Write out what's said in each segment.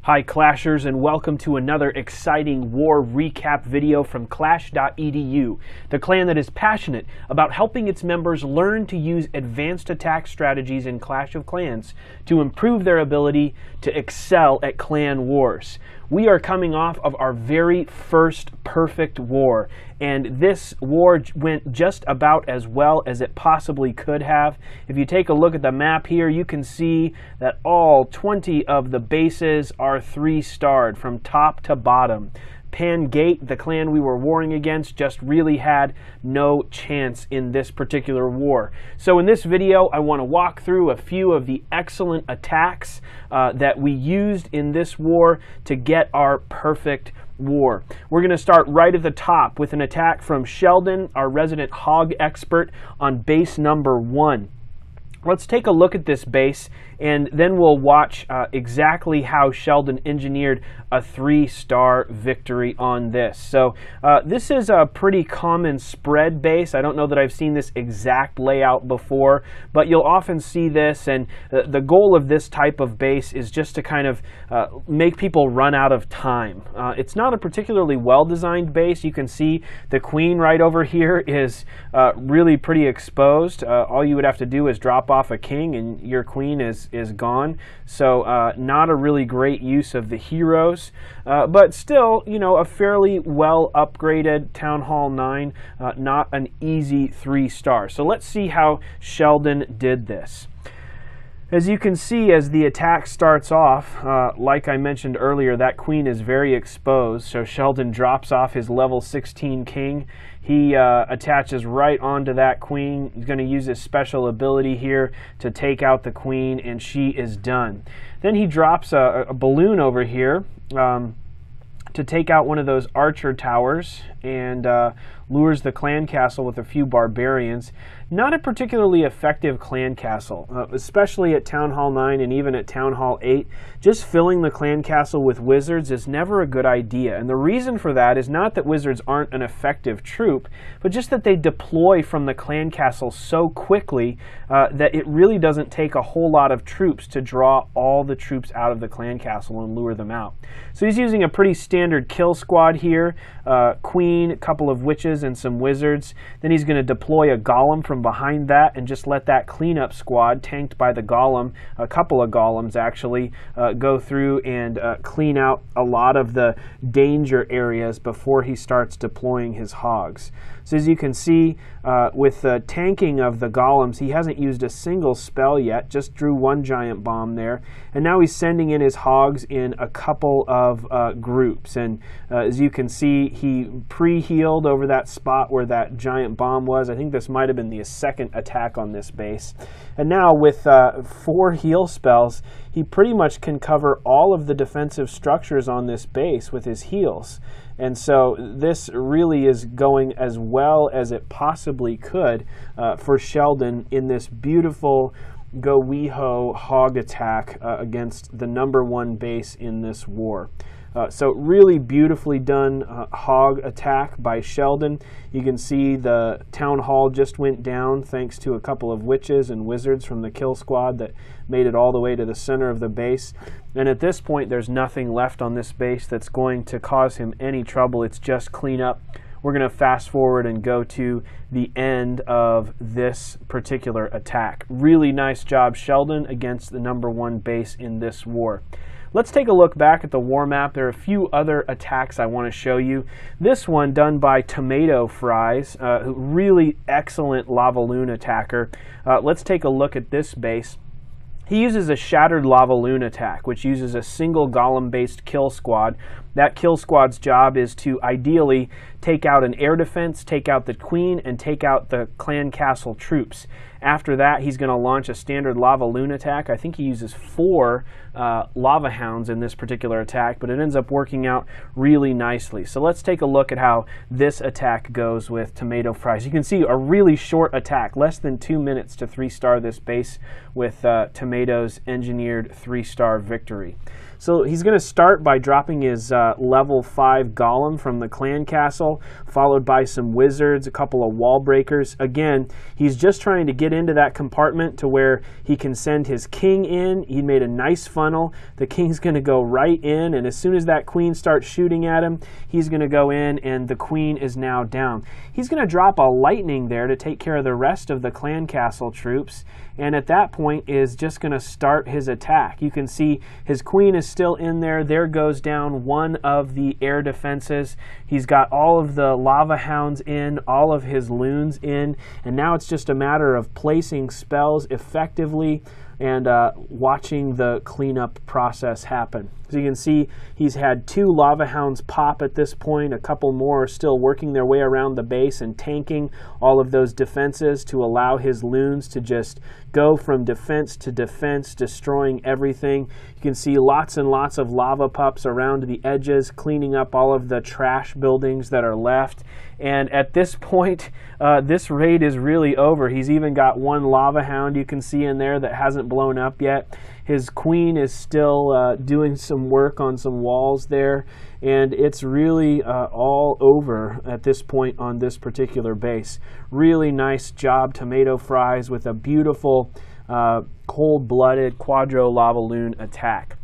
Hi Clashers, and welcome to another exciting war recap video from clash.edu, the clan that is passionate about helping its members learn to use advanced attack strategies in Clash of Clans to improve their ability to excel at clan wars. We are coming off of our very first perfect war, and this war went just about as well as it possibly could have. If you take a look at the map here, you can see that all 20 of the bases are 3-starred from top to bottom. Pangait, the clan we were warring against, just really had no chance in this particular war. So in this video, I want to walk through a few of the excellent attacks that we used in this war to get our perfect war. We're going to start right at the top with an attack from Sheldon, our resident hog expert, on base number 1. Let's take a look at this base, and then we'll watch exactly how Sheldon engineered a 3-star victory on this. So this is a pretty common spread base. I don't know that I've seen this exact layout before, but you'll often see this, and the goal of this type of base is just to kind of make people run out of time. It's not a particularly well-designed base. You can see the queen right over here is really pretty exposed. All you would have to do is drop off a king and your queen is gone. So not a really great use of the heroes, but still, you know, a fairly well upgraded Town Hall 9, not an easy 3-star. So let's see how Sheldon did this. As you can see, as the attack starts off, like I mentioned earlier, that queen is very exposed, so Sheldon drops off his level 16 king. He attaches right onto that queen. He's going to use his special ability here to take out the queen, and she is done. Then he drops a balloon over here to take out one of those archer towers, and lures the clan castle with a few barbarians. Not a particularly effective clan castle, especially at Town Hall 9 and even at Town Hall 8. Just filling the clan castle with wizards is never a good idea. And the reason for that is not that wizards aren't an effective troop, but just that they deploy from the clan castle so quickly that it really doesn't take a whole lot of troops to draw all the troops out of the clan castle and lure them out. So he's using a pretty standard kill squad here. Queen, a couple of witches, and some wizards. Then he's going to deploy a golem from behind that and just let that cleanup squad, tanked by the golem, a couple of golems actually, go through and clean out a lot of the danger areas before he starts deploying his hogs. So as you can see, with the tanking of the golems, he hasn't used a single spell yet, just drew one giant bomb there. And now he's sending in his hogs in a couple of groups. And as you can see, he pre-healed over that spot where that giant bomb was. I think this might have been the second attack on this base. And now with 4 heal spells, he pretty much can cover all of the defensive structures on this base with his heals. And so this really is going as well as it possibly could for Sheldon in this beautiful go-wee-ho hog attack against the #1 base in this war. So really beautifully done hog attack by Sheldon. You can see the town hall just went down thanks to a couple of witches and wizards from the kill squad that made it all the way to the center of the base. And at this point, there's nothing left on this base that's going to cause him any trouble. It's just cleanup. We're going to fast forward and go to the end of this particular attack. Really nice job, Sheldon, against the #1 base in this war. Let's take a look back at the war map. There are a few other attacks I want to show you. This one done by Tomato Fries, really excellent Lava Loon attacker. Let's take a look at this base. He uses a Shattered Lava Loon attack, which uses a single golem-based kill squad. That kill squad's job is to ideally take out an air defense, take out the queen, and take out the clan castle troops. After that, he's going to launch a standard Lava Loon attack. I think he uses 4 Lava Hounds in this particular attack, but it ends up working out really nicely. So let's take a look at how this attack goes with Tomato Fries. You can see a really short attack, less than 2 minutes to 3-star this base with Tomato's engineered 3-star victory. So he's going to start by dropping his level 5 golem from the clan castle. kill, followed by some wizards, a couple of wall breakers. Again, he's just trying to get into that compartment to where he can send his king in. He made a nice funnel. The king's going to go right in, and as soon as that queen starts shooting at him, he's going to go in, and the queen is now down. He's going to drop a lightning there to take care of the rest of the clan castle troops, and at that point is just going to start his attack. You can see his queen is still in there. There goes down one of the air defenses. He's got all of the lava hounds in, all of his loons in, and now it's just a matter of placing spells effectively and watching the cleanup process happen. So you can see he's had 2 lava hounds pop at this point. A couple more are still working their way around the base and tanking all of those defenses to allow his loons to just go from defense to defense, destroying everything. You can see lots and lots of lava pups around the edges, cleaning up all of the trash buildings that are left. And at this point, this raid is really over. He's even got 1 lava hound you can see in there that hasn't blown up yet. His queen is still doing some work on some walls there, and it's really all over at this point on this particular base. Really nice job, Tomato Fries, with a beautiful cold-blooded Quadro Lava Loon attack.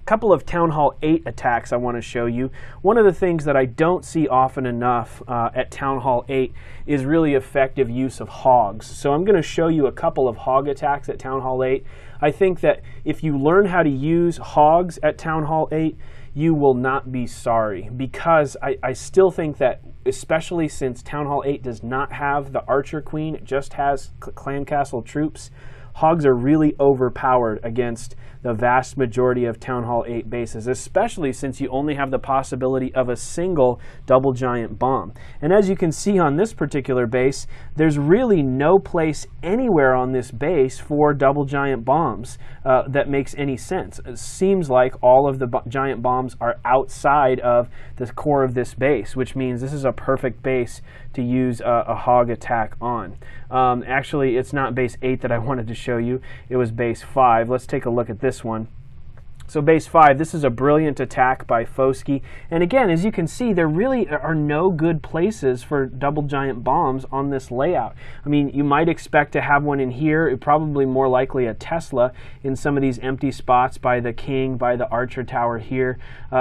Couple of Town Hall 8 attacks I want to show you. One of the things that I don't see often enough at Town Hall 8 is really effective use of hogs. So I'm going to show you a couple of hog attacks at Town Hall 8. I think that if you learn how to use hogs at Town Hall 8, you will not be sorry, because I still think that, especially since Town Hall 8 does not have the Archer Queen, it just has Clan Castle troops, hogs are really overpowered against the vast majority of Town Hall 8 bases, especially since you only have the possibility of a single double giant bomb. And as you can see on this particular base, there's really no place anywhere on this base for double giant bombs that makes any sense. It seems like all of the giant bombs are outside of the core of this base, which means this is a perfect base to use a hog attack on. Actually, it's not base 8 that I wanted to show you. It was base 5. Let's take a look at this one. So base 5, this is a brilliant attack by Foski. And again, as you can see, there really are no good places for double giant bombs on this layout. I mean, you might expect to have one in here, probably more likely a Tesla in some of these empty spots by the King, by the Archer Tower here.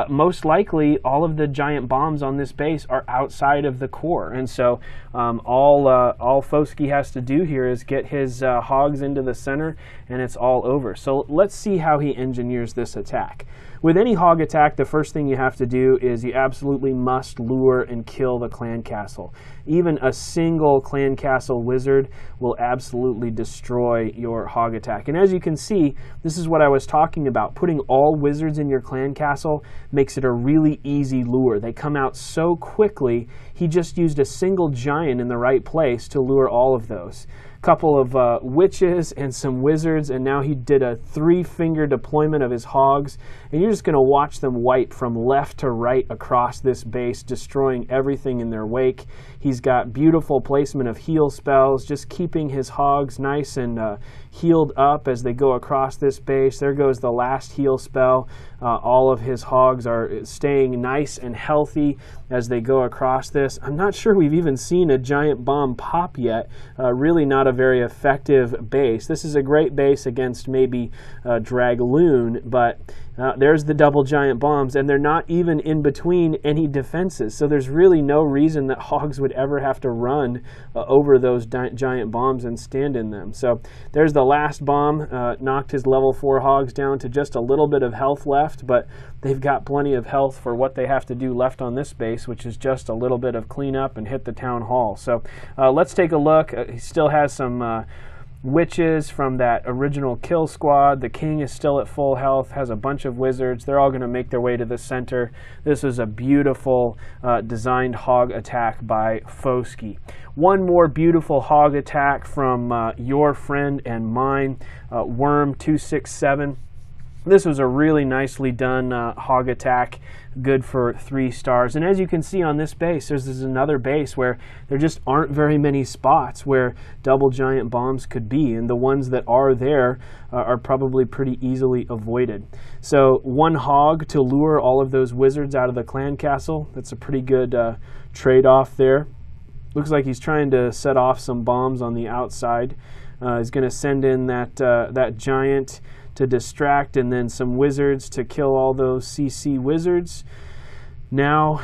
Most likely, all of the giant bombs on this base are outside of the core. And so all Foski has to do here is get his hogs into the center, and it's all over. So let's see how he engineers this attack. With any hog attack, the first thing you have to do is you absolutely must lure and kill the clan castle. Even a single clan castle wizard will absolutely destroy your hog attack. And as you can see, this is what I was talking about. Putting all wizards in your clan castle makes it a really easy lure. They come out so quickly. He just used a single giant in the right place to lure all of those. Couple of witches and some wizards, and now he did a 3-finger deployment of his hogs, and you're just going to watch them wipe from left to right across this base, destroying everything in their wake. He's got beautiful placement of heal spells, just keeping his hogs nice and healed up as they go across this base. There goes the last heal spell. All of his hogs are staying nice and healthy as they go across this. I'm not sure we've even seen a giant bomb pop yet. Really not a very effective base. This is a great base against maybe Dragloon, but there's the double giant bombs, and they're not even in between any defenses. So there's really no reason that hogs would ever have to run over those giant bombs and stand in them. So there's the last bomb, knocked his level 4 hogs down to just a little bit of health left, but they've got plenty of health for what they have to do left on this base, which is just a little bit of cleanup and hit the town hall. So let's take a look. He still has some witches from that original kill squad. The king is still at full health, has a bunch of wizards. They're all going to make their way to the center. This is a beautiful designed hog attack by Foski. One more beautiful hog attack from your friend and mine, Worm267. This was a really nicely done hog attack, good for 3 stars. And as you can see on this base, there's another base where there just aren't very many spots where double giant bombs could be, and the ones that are there are probably pretty easily avoided. So 1 hog to lure all of those wizards out of the clan castle. That's a pretty good trade-off there. Looks like he's trying to set off some bombs on the outside. He's going to send in that giant to distract, and then some wizards to kill all those CC wizards. Now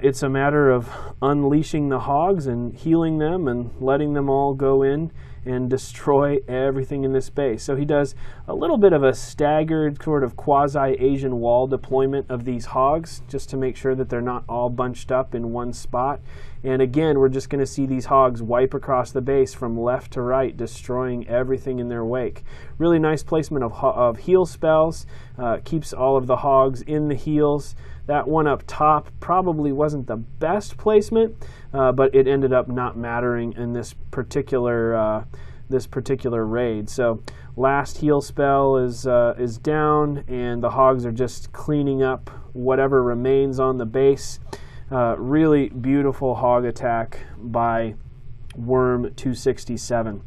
it's a matter of unleashing the hogs and healing them and letting them all go in and destroy everything in this base. So he does a little bit of a staggered sort of quasi-Asian wall deployment of these hogs, just to make sure that they're not all bunched up in one spot. And again, we're just going to see these hogs wipe across the base from left to right, destroying everything in their wake. Really nice placement of heal spells, keeps all of the hogs in the heals. That one up top probably wasn't the best placement, but it ended up not mattering in this particular raid. So last heal spell is down, and the hogs are just cleaning up whatever remains on the base. Really beautiful hog attack by Worm 267.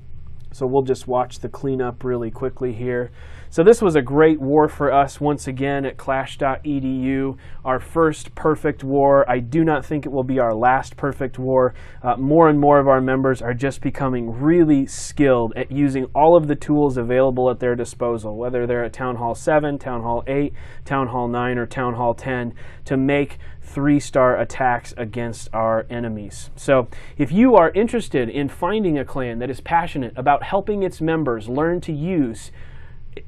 So we'll just watch the cleanup really quickly here. So this was a great war for us once again at clash.edu. Our first perfect war. I do not think it will be our last perfect war. More and more of our members are just becoming really skilled at using all of the tools available at their disposal, whether they're at Town Hall 7, Town Hall 8, Town Hall 9, or Town Hall 10, to make 3-star attacks against our enemies. So if you are interested in finding a clan that is passionate about helping its members learn to use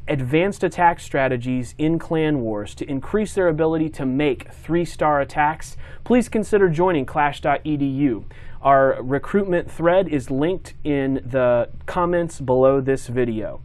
advanced attack strategies in clan wars to increase their ability to make 3-star attacks, please consider joining clash.edu. Our recruitment thread is linked in the comments below this video.